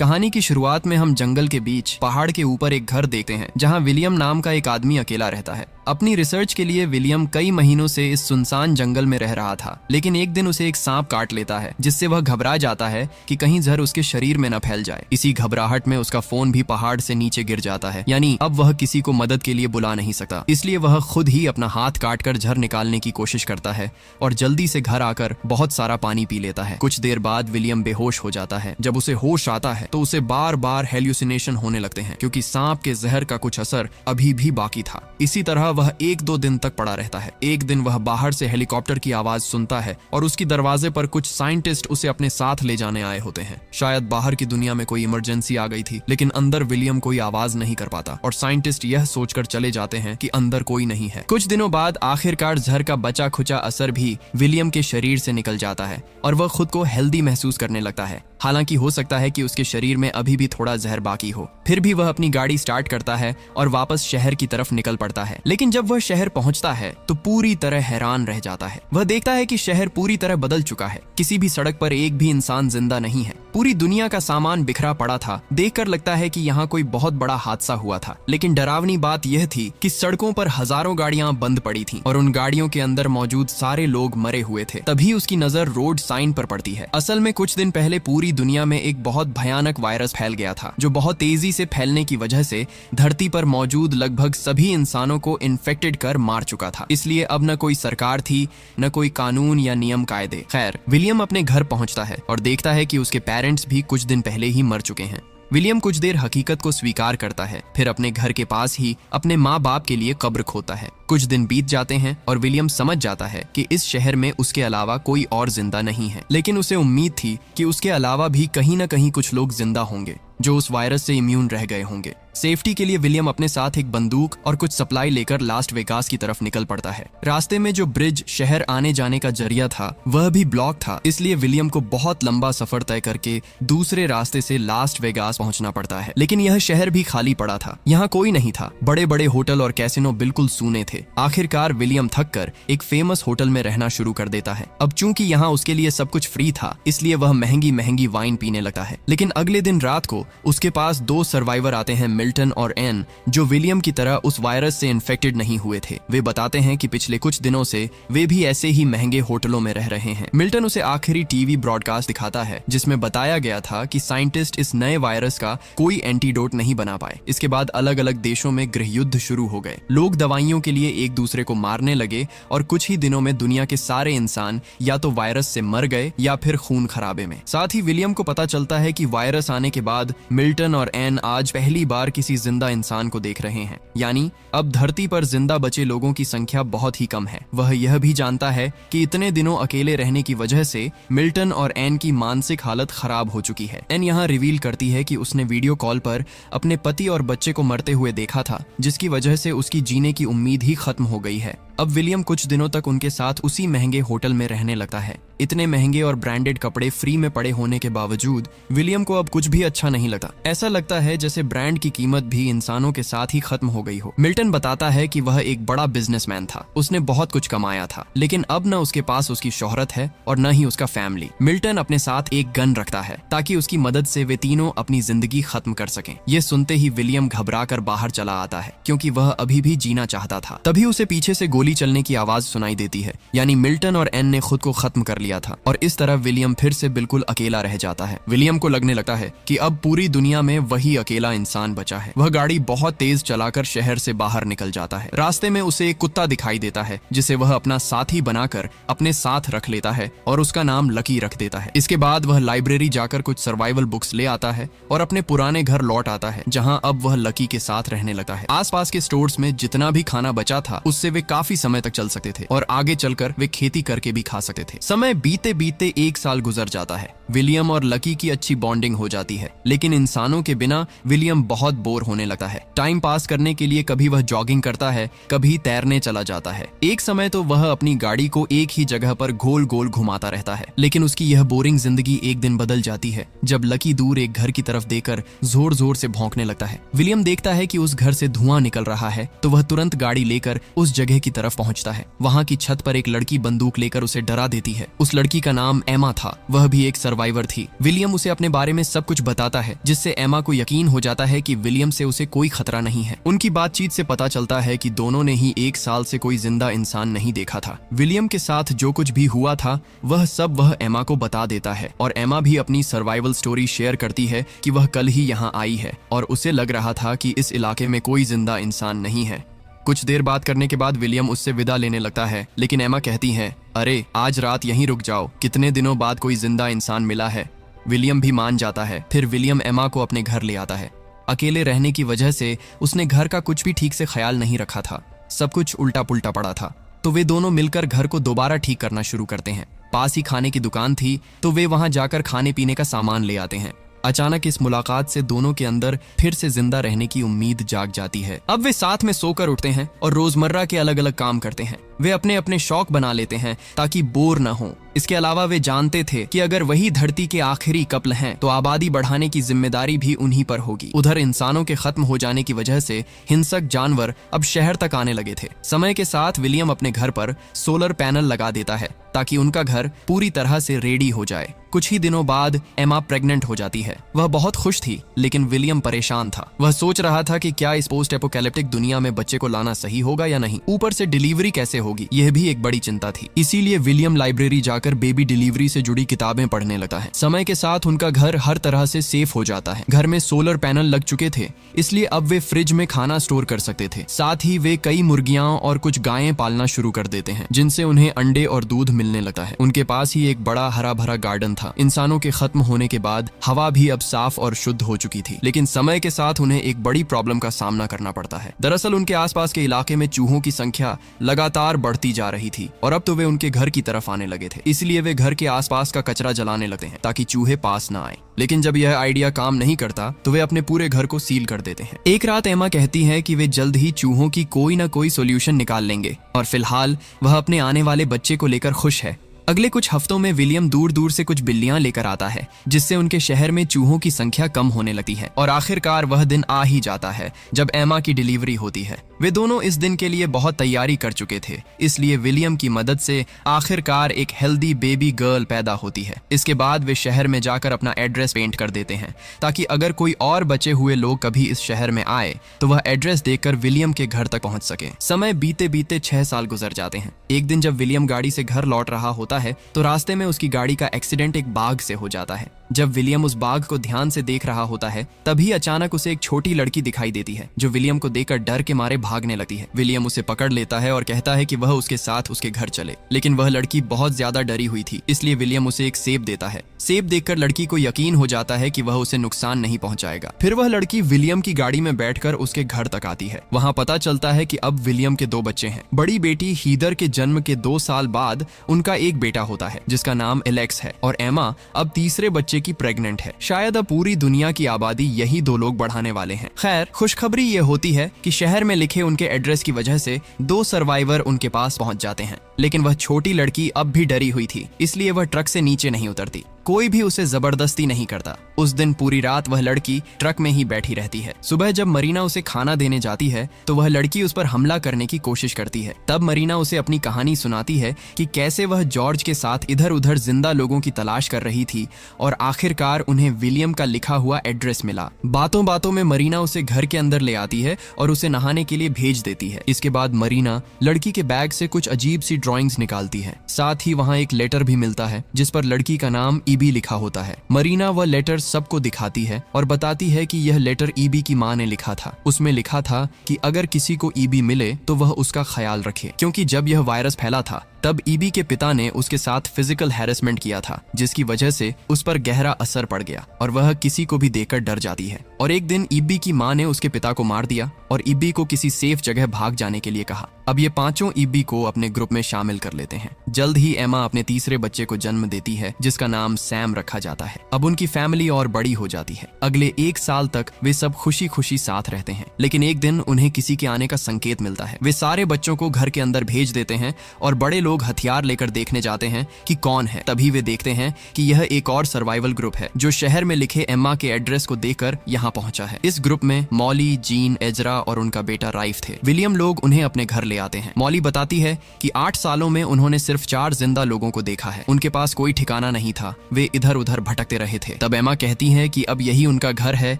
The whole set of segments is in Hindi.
कहानी की शुरुआत में हम जंगल के बीच पहाड़ के ऊपर एक घर देखते हैं जहां विलियम नाम का एक आदमी अकेला रहता है। अपनी रिसर्च के लिए विलियम कई महीनों से इस सुनसान जंगल में रह रहा था, लेकिन एक दिन उसे एक सांप काट लेता है जिससे वह घबरा जाता है कि कहीं जहर उसके शरीर में न फैल जाए। इसी घबराहट में उसका फोन भी पहाड़ से नीचे गिर जाता है, यानी अब वह किसी को मदद के लिए बुला नहीं सकता। इसलिए वह खुद ही अपना हाथ काटकर जहर निकालने की कोशिश करता है और जल्दी से घर आकर बहुत सारा पानी पी लेता है। कुछ देर बाद विलियम बेहोश हो जाता है। जब उसे होश आता है तो उसे बार बार हेल्यूसिनेशन होने लगते हैं, क्योंकि सांप के जहर का कुछ असर अभी भी बाकी था। इसी तरह वह 1-2 दिन तक पड़ा रहता है। एक दिन वह बाहर से हेलीकॉप्टर की आवाज सुनता है और उसकी दरवाजे पर कुछ साइंटिस्ट उसे अपने साथ ले जाने आए होते हैं। शायद बाहर की दुनिया में कोई इमरजेंसी आ गई थी, लेकिन अंदर विलियम कोई आवाज नहीं कर पाता और साइंटिस्ट यह सोचकर चले जाते हैं कि अंदर कोई नहीं है। कुछ दिनों बाद आखिरकार जहर का बचा खुचा असर भी विलियम के शरीर से निकल जाता है और वह खुद को हेल्दी महसूस करने लगता है। हालांकि हो सकता है कि उसके शरीर में अभी भी थोड़ा जहर बाकी हो। फिर भी वह अपनी गाड़ी स्टार्ट करता है और वापस शहर की तरफ निकल पड़ता है। लेकिन जब वह शहर पहुंचता है तो पूरी तरह हैरान रह जाता है। वह देखता है कि शहर पूरी तरह बदल चुका है। किसी भी सड़क पर एक भी इंसान जिंदा नहीं है। पूरी दुनिया का सामान बिखरा पड़ा था। देखकर लगता है कि यहाँ कोई बहुत बड़ा हादसा हुआ था। लेकिन डरावनी बात यह थी कि सड़कों पर हजारों गाड़ियां बंद पड़ी थीं और उन गाड़ियों के अंदर मौजूद सारे लोग मरे हुए थे। तभी उसकी नजर रोड साइन पर पड़ती है। असल में कुछ दिन पहले पूरी दुनिया में एक बहुत भयानक वायरस फैल गया था, जो बहुत तेजी से फैलने की वजह से धरती पर मौजूद लगभग सभी इंसानों को इन्फेक्टेड कर मार चुका था। इसलिए अब न कोई सरकार थी, न कोई कानून या नियम कायदे। खैर, विलियम अपने घर पहुंचता है और देखता है कि उसके पेरेंट्स भी कुछ दिन पहले ही मर चुके हैं। विलियम कुछ देर हकीकत को स्वीकार करता है, फिर अपने घर के पास ही अपने माँ बाप के लिए कब्र खोदता है। कुछ दिन बीत जाते हैं और विलियम समझ जाता है कि इस शहर में उसके अलावा कोई और जिंदा नहीं है। लेकिन उसे उम्मीद थी कि उसके अलावा भी कहीं न कहीं कुछ लोग जिंदा होंगे जो उस वायरस से इम्यून रह गए होंगे। सेफ्टी के लिए विलियम अपने साथ एक बंदूक और कुछ सप्लाई लेकर लास्ट वेगास की तरफ निकल पड़ता है। रास्ते में जो ब्रिज शहर आने जाने का जरिया था वह भी ब्लॉक था, इसलिए विलियम को बहुत लंबा सफर तय करके दूसरे रास्ते से लास्ट वेगास पहुंचना पड़ता है। लेकिन यह शहर भी खाली पड़ा था। यहाँ कोई नहीं था। बड़े बड़े होटल और कैसीनो बिल्कुल सूने थे। आखिरकार विलियम थक कर एक फेमस होटल में रहना शुरू कर देता है। अब चूंकि यहाँ उसके लिए सब कुछ फ्री था, इसलिए वह महंगी महंगी वाइन पीने लगता है। लेकिन अगले दिन रात को उसके पास 2 सर्वाइवर आते हैं, मिल्टन और एन, जो विलियम की तरह उस वायरस से इन्फेक्टेड नहीं हुए थे। वे बताते हैं कि पिछले कुछ दिनों से वे भी ऐसे ही महंगे होटलों में रह रहे हैं। मिल्टन उसे आखिरी टीवी ब्रॉडकास्ट दिखाता है जिसमें बताया गया था कि साइंटिस्ट इस नए वायरस का कोई एंटीडोट नहीं बना पाए। इसके बाद अलग अलग देशों में गृह युद्ध शुरू हो गए। लोग दवाइयों के लिए एक दूसरे को मारने लगे और कुछ ही दिनों में दुनिया के सारे इंसान या तो वायरस से मर गए या फिर खून खराबे में। साथ ही विलियम को पता चलता है कि वायरस आने के बाद मिल्टन और एन आज पहली बार किसी जिंदा इंसान को देख रहे हैं, यानी अब धरती पर जिंदा बचे लोगों की संख्या बहुत ही कम है। वह यह भी जानता है कि इतने दिनों अकेले रहने की वजह से मिल्टन और एन की मानसिक हालत खराब हो चुकी है। एन यहाँ रिवील करती है कि उसने वीडियो कॉल पर अपने पति और बच्चे को मरते हुए देखा था, जिसकी वजह से उसकी जीने की उम्मीद ही खत्म हो गई है। अब विलियम कुछ दिनों तक उनके साथ उसी महंगे होटल में रहने लगता है। इतने महंगे और ब्रांडेड कपड़े फ्री में पड़े होने के बावजूद विलियम को अब कुछ भी अच्छा नहीं लगता। ऐसा लगता है जैसे ब्रांड की कीमत भी इंसानों के साथ ही खत्म हो गई हो। मिल्टन बताता है कि वह एक बड़ा बिजनेसमैन था। उसने बहुत कुछ कमाया था, लेकिन अब न उसके पास उसकी शोहरत है और न ही उसका फैमिली। मिल्टन अपने साथ एक गन रखता है ताकि उसकी मदद से वे तीनों अपनी जिंदगी खत्म कर सकें। ये सुनते ही विलियम घबरा कर बाहर चला आता है, क्योंकि वह अभी भी जीना चाहता था। तभी उसे पीछे से गोली चलने की आवाज सुनाई देती है, यानी मिल्टन और एन ने खुद को खत्म कर लिया था और इस तरह विलियम फिर से बिल्कुल अकेला रह जाता है। विलियम को लगने लगता है कि अब पूरी दुनिया में वही अकेला इंसान बचा है। वह गाड़ी बहुत तेज चलाकर शहर से बाहर निकल जाता है। रास्ते में उसे एक कुत्ता दिखाई देता है जिसे वह अपना साथी बनाकर अपने साथ रख लेता है और उसका नाम लकी रख देता है। इसके बाद वह लाइब्रेरी जाकर कुछ सर्वाइवल बुक्स ले आता है और अपने पुराने घर लौट आता है, जहाँ अब वह लकी के साथ रहने लगता है। आसपास के स्टोर्स में जितना भी खाना बचा था उससे वे काफी समय तक चल सकते थे और आगे चलकर वे खेती करके भी खा सकते थे। समय बीते बीते 1 साल गुजर जाता है। विलियम और लकी की अच्छी बॉन्डिंग हो जाती है, लेकिन इंसानों के बिना विलियम बहुत बोर होने लगता है। टाइम पास करने के लिए कभी वह जॉगिंग करता है, कभी तैरने चला जाता है। एक समय तो वह अपनी गाड़ी को एक ही जगह पर गोल गोल घुमाता रहता है। लेकिन उसकी यह बोरिंग जिंदगी एक दिन बदल जाती है जब लकी दूर एक घर की तरफ देखकर जोर जोर से भौंकने लगता है। विलियम देखता है कि उस घर से धुआं निकल रहा है, तो वह तुरंत गाड़ी लेकर उस जगह की तरफ पहुंचता है। वहां की छत पर एक लड़की बंदूक लेकर उसे डरा देती है। उस लड़की का नाम एमा था। वह भी एक सर्वाइवर थी। विलियम उसे अपने बारे में सब कुछ बताता है जिससे एमा को यकीन हो जाता है कि विलियम से उसे कोई खतरा नहीं है। उनकी बातचीत से पता चलता है कि दोनों ने ही 1 साल से कोई जिंदा इंसान नहीं देखा था। विलियम के साथ जो कुछ भी हुआ था वह सब वह एमा को बता देता है और एमा भी अपनी सर्वाइवल स्टोरी शेयर करती है कि वह कल ही यहाँ आई है और उसे लग रहा था कि इस इलाके में कोई जिंदा इंसान नहीं है। कुछ देर बात करने के बाद विलियम उससे विदा लेने लगता है, लेकिन एमा कहती है, अरे आज रात यहीं रुक जाओ, कितने दिनों बाद कोई जिंदा इंसान मिला है। विलियम भी मान जाता है। फिर विलियम एमा को अपने घर ले आता है। अकेले रहने की वजह से उसने घर का कुछ भी ठीक से ख्याल नहीं रखा था, सब कुछ उल्टा पुल्टा पड़ा था। तो वे दोनों मिलकर घर को दोबारा ठीक करना शुरू करते हैं। पास ही खाने की दुकान थी तो वे वहां जाकर खाने पीने का सामान ले आते हैं। अचानक इस मुलाकात से दोनों के अंदर फिर से जिंदा रहने की उम्मीद जाग जाती है। अब वे साथ में सोकर उठते हैं और रोजमर्रा के अलग अलग काम करते हैं। वे अपने अपने शौक बना लेते हैं ताकि बोर न हो। इसके अलावा वे जानते थे कि अगर वही धरती के आखिरी कपल हैं तो आबादी बढ़ाने की जिम्मेदारी भी उन्हीं पर होगी। उधर इंसानों के खत्म हो जाने की वजह से हिंसक जानवर अब शहर तक आने लगे थे। समय के साथ विलियम अपने घर पर सोलर पैनल लगा देता है ताकि उनका घर पूरी तरह से रेडी हो जाए। कुछ ही दिनों बाद एमा प्रेग्नेंट हो जाती है। वह बहुत खुश थी, लेकिन विलियम परेशान था। वह सोच रहा था कि क्या इस पोस्ट एपोकैलिप्टिक दुनिया में बच्चे को लाना सही होगा या नहीं। ऊपर से डिलीवरी कैसे होगी, यह भी एक बड़ी चिंता थी। इसीलिए विलियम लाइब्रेरी जाकर बेबी डिलीवरी से जुड़ी किताबें पढ़ने लगता है। समय के साथ उनका घर हर तरह से सेफ हो जाता है। घर में सोलर पैनल लग चुके थे, इसलिए अब वे फ्रिज में खाना स्टोर कर सकते थे। साथ ही वे कई मुर्गियां और कुछ गायें पालना शुरू कर देते हैं, जिनसे उन्हें अंडे और दूध मिलने लगता है। उनके पास ही एक बड़ा हरा भरा गार्डन था। इंसानों के खत्म होने के बाद हवा भी अब साफ और शुद्ध हो चुकी थी, लेकिन समय के साथ उन्हें एक बड़ी प्रॉब्लम का सामना करना पड़ता है। दरअसल उनके आसपास के इलाके में चूहों की संख्या लगातार बढ़ती जा रही थी और अब तो वे उनके घर की तरफ आने लगे थे। इसलिए वे घर के आसपास का कचरा जलाने लगते हैं ताकि चूहे पास न आए। लेकिन जब यह आइडिया काम नहीं करता तो वे अपने पूरे घर को सील कर देते हैं। एक रात एमा कहती है कि वे जल्द ही चूहों की कोई ना कोई सोल्यूशन निकाल लेंगे और फिलहाल वह अपने आने वाले बच्चे को लेकर खुश है। अगले कुछ हफ्तों में विलियम दूर दूर से कुछ बिल्लियां लेकर आता है, जिससे उनके शहर में चूहों की संख्या कम होने लगती है और आखिरकार वह दिन आ ही जाता है जब एमा की डिलीवरी होती है। वे दोनों इस दिन के लिए बहुत तैयारी कर चुके थे, इसलिए विलियम की मदद से आखिरकार एक हेल्दी बेबी गर्ल पैदा होती है। इसके बाद वे शहर में जाकर अपना एड्रेस पेंट कर देते हैं ताकि अगर कोई और बचे हुए लोग कभी इस शहर में आए तो वह एड्रेस देखकर विलियम के घर तक पहुंच सके। समय बीते बीते 6 साल गुजर जाते हैं। एक दिन जब विलियम गाड़ी से घर लौट रहा होता है तो रास्ते में उसकी गाड़ी का एक्सीडेंट एक बाघ से हो जाता है। जब विलियम उस बाघ को ध्यान से देख रहा होता है तभी अचानक उसे एक छोटी लड़की दिखाई देती है जो विलियम को देखकर डर के मारे भागने लगती है। विलियम उसे पकड़ लेता है और कहता है कि वह उसके साथ उसके घर चले, लेकिन वह लड़की बहुत ज्यादा डरी हुई थी, इसलिए विलियम उसे एक सेब देता है। सेब देखकर लड़की को यकीन हो जाता है कि वह उसे नुकसान नहीं पहुंचाएगा। फिर वह लड़की विलियम की गाड़ी में बैठकर उसके घर तक आती है। वहां पता चलता है कि अब विलियम के 2 बच्चे हैं। बड़ी बेटी हीदर के जन्म के 2 साल बाद उनका एक बेटा होता है जिसका नाम एलेक्स है और एमा अब तीसरे बच्चे की प्रेग्नेंट है। शायद अब पूरी दुनिया की आबादी यही 2 लोग बढ़ाने वाले हैं। खैर, खुशखबरी ये होती है कि शहर में लिखे उनके एड्रेस की वजह से 2 सर्वाइवर उनके पास पहुंच जाते हैं, लेकिन वह छोटी लड़की अब भी डरी हुई थी, इसलिए वह ट्रक से नीचे नहीं उतरती। कोई भी उसे जबरदस्ती नहीं करता। उस दिन पूरी रात वह लड़की ट्रक में ही बैठी रहती है। सुबह जब मरीना उसे खाना देने जाती है तो वह लड़की उस पर हमला करने की कोशिश करती है। तब मरीना उसे अपनी कहानी सुनाती है कि कैसे वह जॉर्ज के साथ इधर उधर जिंदा लोगों की तलाश कर रही थी और आखिरकार उन्हें विलियम का लिखा हुआ एड्रेस मिला। बातों बातों में मरीना उसे घर के अंदर ले आती है और उसे नहाने के लिए भेज देती है। इसके बाद मरीना लड़की के बैग से कुछ अजीब सी ड्राइंग्स निकालती है। साथ ही वहाँ एक लेटर भी मिलता है जिस पर लड़की का नाम ईबी लिखा होता है। मरीना वह लेटर सबको दिखाती है और बताती है कि यह लेटर ईबी की माँ ने लिखा था। उसमें लिखा था कि अगर किसी को ईबी मिले तो वह उसका ख्याल रखे, क्योंकि जब यह वायरस फैला था तब ईबी के पिता ने उसके साथ फिजिकल हैरेसमेंट किया था, जिसकी वजह से उस पर गहरा असर पड़ गया और वह किसी को भी देखकर डर जाती है। और एक दिन ईबी की माँ ने उसके पिता को मार दिया और ईबी को किसी सेफ जगह भाग जाने के लिए कहा। अब ये 5 ईबी को अपने ग्रुप में शामिल कर लेते हैं। जल्द ही एमा अपने तीसरे बच्चे को जन्म देती है जिसका नाम सैम रखा जाता है। अब उनकी फैमिली और बड़ी हो जाती है। अगले 1 साल तक वे सब खुशी खुशी साथ रहते हैं, लेकिन एक दिन उन्हें किसी के आने का संकेत मिलता है। वे सारे बच्चों को घर के अंदर भेज देते हैं और बड़े लोग हथियार लेकर देखने जाते हैं कि कौन है। तभी वे देखते हैं कि यह एक और सर्वाइवल ग्रुप है जो शहर में लिखे एम्मा के एड्रेस को देखकर यहाँ पहुंचा है। इस ग्रुप में मॉली, जीन, एजरा और उनका बेटा राइफ थे। विलियम लोग उन्हें अपने घर ले आते हैं। मॉली बताती है कि 8 सालों में उन्होंने सिर्फ 4 जिंदा लोगों को देखा है। उनके पास कोई ठिकाना नहीं था। वे इधर उधर भटकते रहे थे। तब एमा कहती है कि अब यही उनका घर है,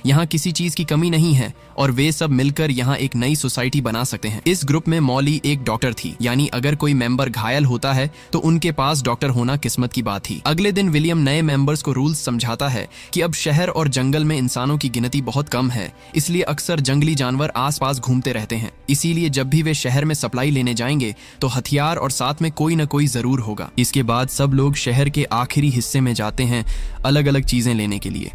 यहाँ किसी चीज की कमी नहीं है और वे सब मिलकर यहाँ एक नई सोसाइटी बना सकते हैं। इस ग्रुप में मॉली एक डॉक्टर थी, यानी अगर कोई मेंबर घायल होता है तो उनके पास डॉक्टर होना किस्मत की बात थी। अगले दिन विलियम नए मेंबर्स को रूल्स समझाता है कि अब शहर और जंगल में इंसानों की गिनती बहुत कम है, इसलिए अक्सर जंगली जानवर आसपास घूमते रहते हैं। इसीलिए जब भी वे शहर में सप्लाई लेने जाएंगे तो हथियार और साथ में कोई न कोई जरूर होगा। इसके बाद सब लोग शहर के आखिरी हिस्से में जाते हैं अलग अलग चीजें लेने के लिए।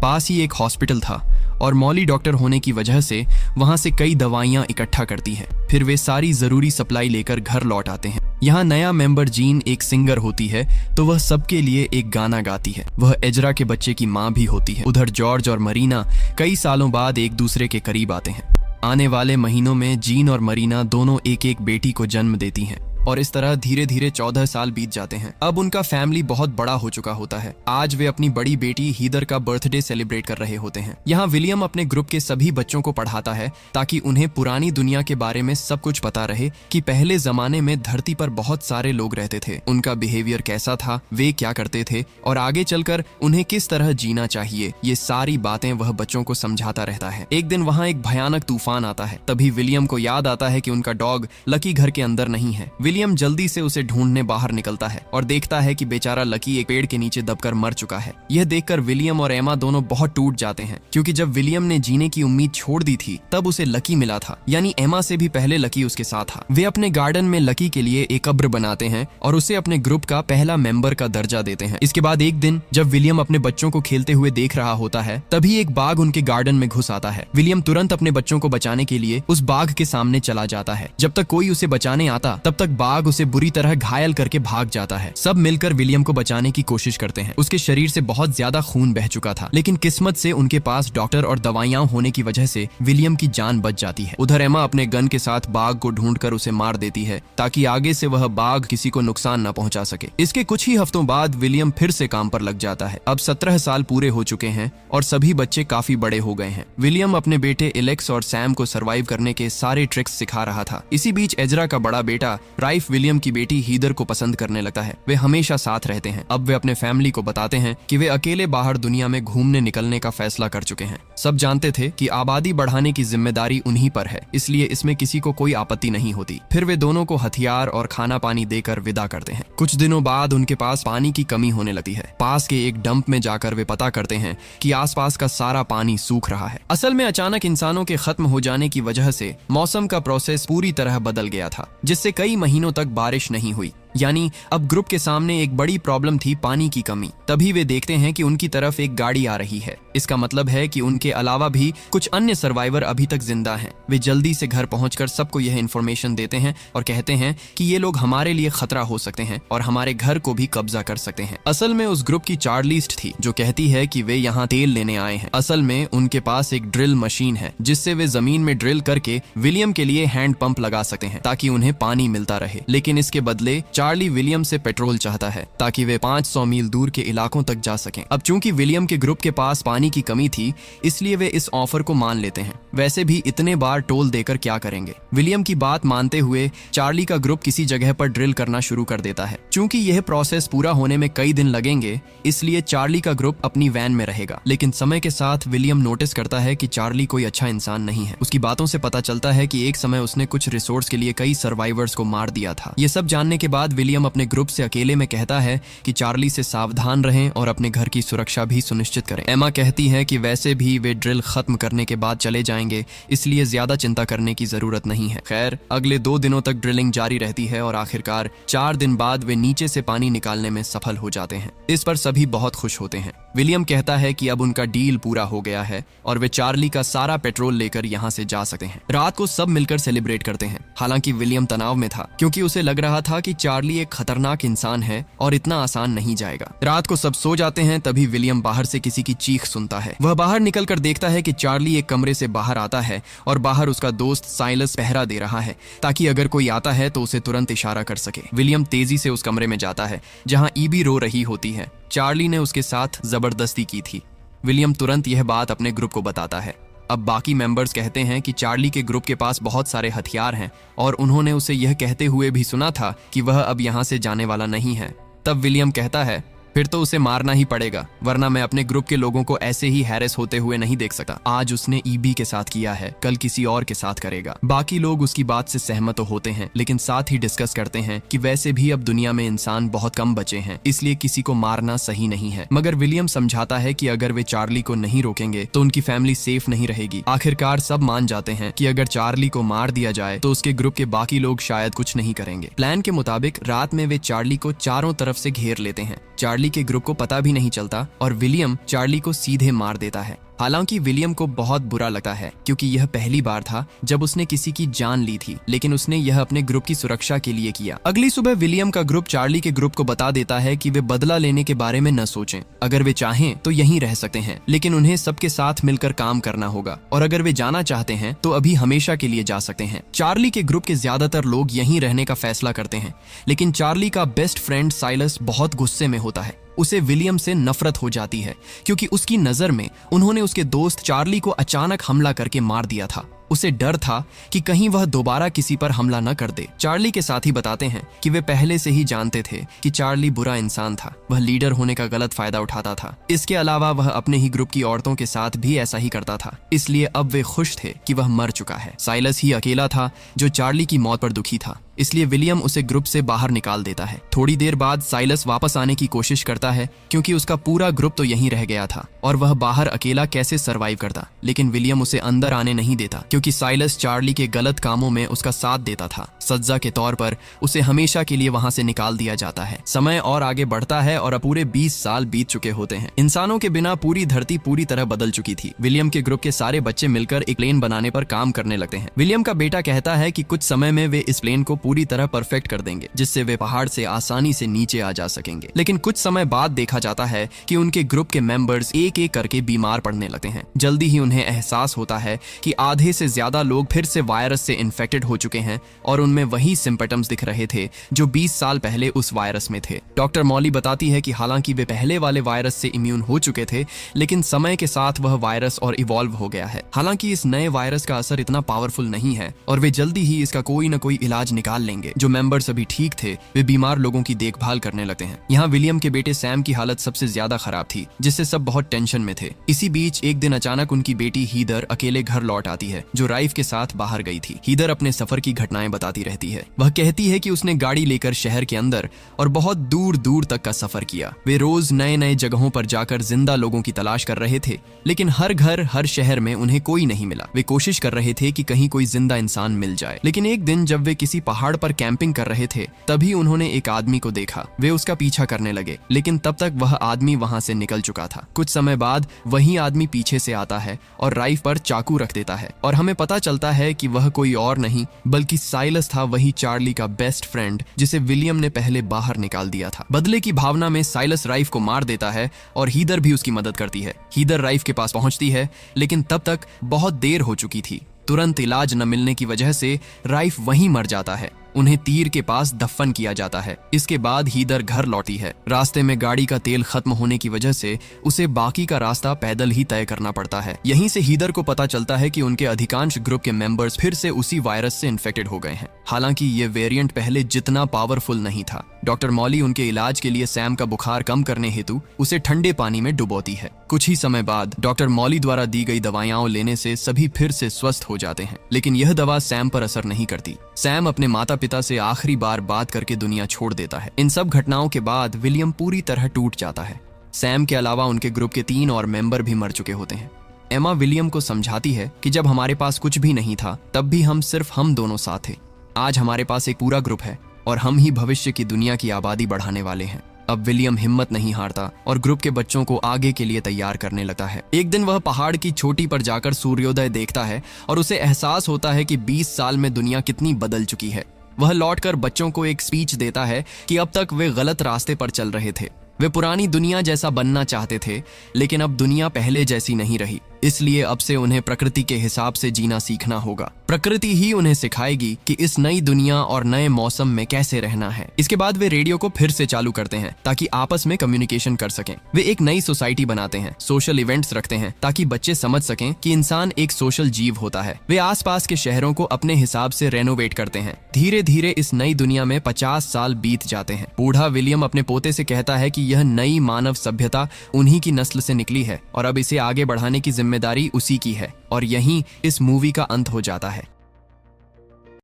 पास ही एक हॉस्पिटल था और मॉली डॉक्टर होने की वजह से वहां से कई दवाइयां इकट्ठा करती है। फिर वे सारी जरूरी सप्लाई लेकर घर लौट आते हैं। यहाँ नया मेंबर जीन एक सिंगर होती है तो वह सबके लिए एक गाना गाती है। वह एजरा के बच्चे की माँ भी होती है। उधर जॉर्ज और मरीना कई सालों बाद एक दूसरे के करीब आते हैं। आने वाले महीनों में जीन और मरीना दोनों एक एक बेटी को जन्म देती हैं और इस तरह धीरे धीरे 14 साल बीत जाते हैं। अब उनका फैमिली बहुत बड़ा हो चुका होता है। आज वे अपनी बड़ी बेटी हीदर का बर्थडे सेलिब्रेट कर रहे होते हैं। यहाँ विलियम अपने ग्रुप के सभी बच्चों को पढ़ाता है ताकि उन्हें पुरानी दुनिया के बारे में सब कुछ पता रहे कि पहले जमाने में धरती पर बहुत सारे लोग रहते थे, उनका बिहेवियर कैसा था, वे क्या करते थे और आगे चलकर उन्हें किस तरह जीना चाहिए। ये सारी बातें वह बच्चों को समझाता रहता है। एक दिन वहाँ एक भयानक तूफान आता है। तभी विलियम को याद आता है कि उनका डॉग लकी घर के अंदर नहीं है। विलियम जल्दी से उसे ढूंढने बाहर निकलता है और देखता है कि बेचारा लकी एक पेड़ के नीचे दबकर मर चुका है। यह देखकर विलियम और एमा दोनों बहुत टूट जाते हैं, क्योंकि जब विलियम ने जीने की उम्मीद छोड़ दी थी तब उसे लकी मिला था, यानी एमा से भी पहले लकी उसके साथ था। वे अपने गार्डन में लकी के लिए एक कब्र बनाते हैं और उसे अपने ग्रुप का पहला मेंबर का दर्जा देते हैं। इसके बाद एक दिन जब विलियम अपने बच्चों को खेलते हुए देख रहा होता है तभी एक बाघ उनके गार्डन में घुस आता है। विलियम तुरंत अपने बच्चों को बचाने के लिए उस बाघ के सामने चला जाता है। जब तक कोई उसे बचाने आता तब तक बाघ उसे बुरी तरह घायल करके भाग जाता है। सब मिलकर विलियम को बचाने की कोशिश करते हैं। उसके शरीर से बहुत ज्यादा खून बह चुका था, लेकिन किस्मत से उनके पास डॉक्टर और दवाइयां होने की वजह से विलियम की जान बच जाती है। उधर एमा अपने गन के साथ बाघ को ढूंढकर उसे मार देती है ताकि आगे से वह बाघ किसी को नुकसान न पहुंचा सके। इसके कुछ ही हफ्तों बाद विलियम फिर से काम पर लग जाता है। अब 17 साल पूरे हो चुके हैं और सभी बच्चे काफी बड़े हो गए हैं। विलियम अपने बेटे एलेक्स और सैम को सरवाइव करने के सारे ट्रिक्स सिखा रहा था। इसी बीच एजरा का बड़ा बेटा राइफ विलियम की बेटी हीदर को पसंद करने लगता है। वे हमेशा साथ रहते हैं। अब वे अपने फैमिली को बताते हैं कि वे अकेले बाहर दुनिया में घूमने निकलने का फैसला कर चुके हैं। सब जानते थे कि आबादी बढ़ाने की जिम्मेदारी उन्हीं पर है, इसलिए इसमें किसी को कोई आपत्ति नहीं होती। फिर वे दोनों को हथियार और खाना पानी देकर विदा करते हैं। कुछ दिनों बाद उनके पास पानी की कमी होने लगती है। पास के एक डंप में जाकर वे पता करते हैं कि आसपास का सारा पानी सूख रहा है। असल में अचानक इंसानों के खत्म हो जाने की वजह से मौसम का प्रोसेस पूरी तरह बदल गया था, जिससे कई महीनों तक बारिश नहीं हुई। यानी अब ग्रुप के सामने एक बड़ी प्रॉब्लम थी, पानी की कमी। तभी वे देखते हैं कि उनकी तरफ एक गाड़ी आ रही है। इसका मतलब है कि उनके अलावा भी कुछ अन्य सर्वाइवर अभी तक जिंदा हैं। वे जल्दी से घर पहुंचकर सबको यह इन्फॉर्मेशन देते हैं और कहते हैं कि ये लोग हमारे लिए खतरा हो सकते हैं और हमारे घर को भी कब्जा कर सकते हैं। असल में उस ग्रुप की चार्लिस्ट थी जो कहती है कि वे यहाँ तेल लेने आए हैं। असल में उनके पास एक ड्रिल मशीन है जिससे वे जमीन में ड्रिल करके विलियम के लिए हैंड पंप लगा सकते हैं ताकि उन्हें पानी मिलता रहे। लेकिन इसके बदले चार्ली विलियम से पेट्रोल चाहता है ताकि वे 500 मील दूर के इलाकों तक जा सकें। अब चूंकि विलियम के ग्रुप के पास पानी की कमी थी, इसलिए वे इस ऑफर को मान लेते हैं। वैसे भी इतने बार टोल देकर क्या करेंगे। विलियम की बात मानते हुए चार्ली का ग्रुप किसी जगह पर ड्रिल करना शुरू कर देता है। चूंकि यह प्रोसेस पूरा होने में कई दिन लगेंगे, इसलिए चार्ली का ग्रुप अपनी वैन में रहेगा। लेकिन समय के साथ विलियम नोटिस करता है कि चार्ली कोई अच्छा इंसान नहीं है। उसकी बातों से पता चलता है कि एक समय उसने कुछ रिसोर्स के लिए कई सर्वाइवर्स को मार दिया था। ये सब जानने के बाद विलियम अपने ग्रुप से अकेले में कहता है कि चार्ली से सावधान रहें और अपने घर की सुरक्षा भी सुनिश्चित करें। एमा कहती है कि वैसे भी वे ड्रिल खत्म करने के बाद चले जाएंगे, इसलिए ज्यादा चिंता करने की जरूरत नहीं है। खैर, अगले 2 दिनों तक ड्रिलिंग जारी रहती है और आखिरकार 4 दिन बाद वे नीचे से पानी निकालने में सफल हो जाते हैं। इस पर सभी बहुत खुश होते हैं। विलियम कहता है कि अब उनका डील पूरा हो गया है और वे चार्ली का सारा पेट्रोल लेकर यहाँ से जा सकते हैं। रात को सब मिलकर सेलिब्रेट करते हैं। हालांकि विलियम तनाव में था क्योंकि उसे लग रहा था कि चार्ली एक खतरनाक इंसान है और इतना आसान नहीं जाएगा। रात को सब सो जाते हैं, तभी विलियम बाहर से किसी की चीख सुनता है। वह बाहर निकलकर देखता है कि चार्ली एक कमरे से बाहर आता है और बाहर उसका दोस्त साइलस पहरा दे रहा है ताकि अगर कोई आता है तो उसे तुरंत इशारा कर सके। विलियम तेजी से उस कमरे में जाता है जहां ईबी रो रही होती है। चार्ली ने उसके साथ जबरदस्ती की थी। विलियम तुरंत यह बात अपने ग्रुप को बताता है। अब बाकी मेंबर्स कहते हैं कि चार्ली के ग्रुप के पास बहुत सारे हथियार हैं और उन्होंने उसे यह कहते हुए भी सुना था कि वह अब यहाँ से जाने वाला नहीं है। तब विलियम कहता है, फिर तो उसे मारना ही पड़ेगा, वरना मैं अपने ग्रुप के लोगों को ऐसे ही हैरेस होते हुए नहीं देख सकता। आज उसने ईबी के साथ किया है, कल किसी और के साथ करेगा। बाकी लोग उसकी बात से सहमत तो होते हैं, लेकिन साथ ही डिस्कस करते हैं कि वैसे भी अब दुनिया में इंसान बहुत कम बचे हैं, इसलिए किसी को मारना सही नहीं है। मगर विलियम समझाता है कि अगर वे चार्ली को नहीं रोकेंगे तो उनकी फैमिली सेफ नहीं रहेगी। आखिरकार सब मान जाते हैं कि अगर चार्ली को मार दिया जाए तो उसके ग्रुप के बाकी लोग शायद कुछ नहीं करेंगे। प्लान के मुताबिक रात में वे चार्ली को चारों तरफ से घेर लेते हैं। चार्ली के ग्रुप को पता भी नहीं चलता और विलियम चार्ली को सीधे मार देता है। हालांकि विलियम को बहुत बुरा लगता है, क्योंकि यह पहली बार था जब उसने किसी की जान ली थी, लेकिन उसने यह अपने ग्रुप की सुरक्षा के लिए किया। अगली सुबह विलियम का ग्रुप चार्ली के ग्रुप को बता देता है कि वे बदला लेने के बारे में न सोचें। अगर वे चाहें तो यहीं रह सकते हैं, लेकिन उन्हें सबके साथ मिलकर काम करना होगा, और अगर वे जाना चाहते हैं तो अभी हमेशा के लिए जा सकते हैं। चार्ली के ग्रुप के ज्यादातर लोग यहीं रहने का फैसला करते हैं, लेकिन चार्ली का बेस्ट फ्रेंड साइलस बहुत गुस्से में होता है। उसे विलियम से नफरत हो जाती है, क्योंकि उसकी नजर में उन्होंने उसके दोस्त चार्ली को अचानक हमला करके मार दिया था। उसे डर था कि कहीं वह दोबारा किसी पर हमला न कर दे। चार्ली के साथी बताते हैं कि वे पहले से ही जानते थे कि चार्ली बुरा इंसान था, वह लीडर होने का गलत फायदा उठाता था। इसके अलावा वह अपने ही ग्रुप की औरतों के साथ भी ऐसा ही करता था, इसलिए अब वे खुश थे कि वह मर चुका है। साइलस ही अकेला था जो चार्ली की मौत पर दुखी था, इसलिए विलियम उसे ग्रुप से बाहर निकाल देता है। थोड़ी देर बाद साइलस वापस आने की कोशिश करता है, क्योंकि उसका पूरा ग्रुप तो यहीं रह गया था और वह बाहर अकेला कैसे सरवाइव करता। लेकिन विलियम उसे अंदर आने नहीं देता, क्योंकि साइलस चार्ली के गलत कामों में उसका साथ देता था। सजा के तौर पर उसे हमेशा के लिए वहां से निकाल दिया जाता है। समय और आगे बढ़ता है और अब पूरे 20 साल बीत चुके होते हैं। इंसानों के बिना पूरी धरती पूरी तरह बदल चुकी थी। विलियम के ग्रुप के सारे बच्चे मिलकर एक प्लेन बनाने पर काम करने लगते हैं। विलियम का बेटा कहता है कि कुछ समय में वे इस प्लेन को पूरी तरह परफेक्ट कर देंगे, जिससे वे पहाड़ से आसानी से नीचे आ जा सकेंगे। लेकिन कुछ समय बाद देखा जाता है कि उनके ग्रुप के मेंबर्स एक एक करके बीमार पड़ने लगते हैं। जल्दी ही उन्हें एहसास होता है कि आधे से ज्यादा लोग फिर से वायरस से इन्फेक्टेड हो चुके हैं और उनमें वही सिम्पटम्स दिख रहे थे जो 20 साल पहले उस वायरस में थे। डॉक्टर मॉली बताती है कि हालांकि वे पहले वाले वायरस से इम्यून हो चुके थे, लेकिन समय के साथ वह वायरस और इवॉल्व हो गया है। हालांकि इस नए वायरस का असर इतना पावरफुल नहीं है और वे जल्दी ही इसका कोई न कोई इलाज निकाल लेंगे। जो मेंबर्स अभी ठीक थे वे बीमार लोगों की देखभाल करने लगते हैं। यहाँ विलियम के बेटे सैम की हालत सबसे ज्यादा खराब थी, जिससे सब बहुत टेंशन में थे। इसी बीच एक दिन अचानक उनकी बेटी हीदर अकेले घर लौट आती है, जो राइफ के साथ बाहर गई थी। हीदर अपने सफर की घटनाएं बताती रहती है। वह कहती है कि उसने गाड़ी लेकर शहर के अंदर और बहुत दूर दूर तक का सफर किया। वे रोज नए नए जगहों पर जाकर जिंदा लोगों की तलाश कर रहे थे, लेकिन हर घर हर शहर में उन्हें कोई नहीं मिला। वे कोशिश कर रहे थे कि कहीं कोई जिंदा इंसान मिल जाए। लेकिन एक दिन जब वे किसी पहाड़ पर कैंपिंग कर रहे थे, तभी उन्होंने एक आदमी को देखा। वे उसका पीछा करने लगे, लेकिन तब तक वह आदमी वहां से निकल चुका था। कुछ समय बाद वही आदमी पीछे से आता है और राइफ पर चाकू रख देता है और हमें पता चलता है कि वह कोई और नहीं बल्कि साइलस था, वही चार्ली का बेस्ट फ्रेंड जिसे विलियम ने पहले बाहर निकाल दिया था। बदले की भावना में साइलस राइफ को मार देता है और हीदर भी उसकी मदद करती है। हीदर राइफ के पास पहुंचती है, लेकिन तब तक बहुत देर हो चुकी थी। तुरंत इलाज न मिलने की वजह से राइफ वहीं मर जाता है। उन्हें तीर के पास दफन किया जाता है। इसके बाद हीदर घर लौटी है। रास्ते में गाड़ी का तेल खत्म होने की वजह से उसे बाकी का रास्ता पैदल ही तय करना पड़ता है। यहीं से हीदर को पता चलता है कि उनके अधिकांश ग्रुप के मेंबर्स फिर से उसी वायरस से इन्फेक्टेड हो गए हैं। हालांकि ये वेरिएंट पहले जितना पावरफुल नहीं था। डॉक्टर मॉली उनके इलाज के लिए सैम का बुखार कम करने हेतु उसे ठंडे पानी में डुबोती है। कुछ ही समय बाद डॉक्टर मॉली द्वारा दी गई दवाइयां लेने से सभी फिर से स्वस्थ हो जाते हैं, लेकिन यह दवा सैम पर असर नहीं करती। सैम अपने माता पिता से आखिरी बार बात करके दुनिया छोड़ देता है। इन सब घटनाओं के बाद विलियम पूरी तरह टूट जाता है। सैम के अलावा उनके ग्रुप के 3 और मेंबर भी मर चुके होते हैं। एमा विलियम को समझाती है कि जब हमारे पास कुछ भी नहीं था तब भी सिर्फ हम दोनों साथ थे। आज हमारे पास एक पूरा ग्रुप है और हम ही भविष्य की दुनिया की आबादी बढ़ाने वाले हैं। अब विलियम हिम्मत नहीं हारता और ग्रुप के बच्चों को आगे के लिए तैयार करने लगता है। एक दिन वह पहाड़ की चोटी पर जाकर सूर्योदय देखता है और उसे एहसास होता है कि 20 साल में दुनिया कितनी बदल चुकी है। वह लौटकर बच्चों को एक स्पीच देता है कि अब तक वे गलत रास्ते पर चल रहे थे। वे पुरानी दुनिया जैसा बनना चाहते थे, लेकिन अब दुनिया पहले जैसी नहीं रही। इसलिए अब से उन्हें प्रकृति के हिसाब से जीना सीखना होगा। प्रकृति ही उन्हें सिखाएगी कि इस नई दुनिया और नए मौसम में कैसे रहना है। इसके बाद वे रेडियो को फिर से चालू करते हैं ताकि आपस में कम्युनिकेशन कर सकें। वे एक नई सोसाइटी बनाते हैं, सोशल इवेंट्स रखते हैं ताकि बच्चे समझ सकें कि इंसान एक सोशल जीव होता है। वे आसपास के शहरों को अपने हिसाब से रेनोवेट करते हैं। धीरे धीरे इस नई दुनिया में 50 साल बीत जाते हैं। बूढ़ा विलियम अपने पोते से कहता है कि यह नई मानव सभ्यता उन्हीं की नस्ल से निकली है और अब इसे आगे बढ़ाने की जिम्मेदारी उसी की है। और यहीं इस मूवी का अंत हो जाता है।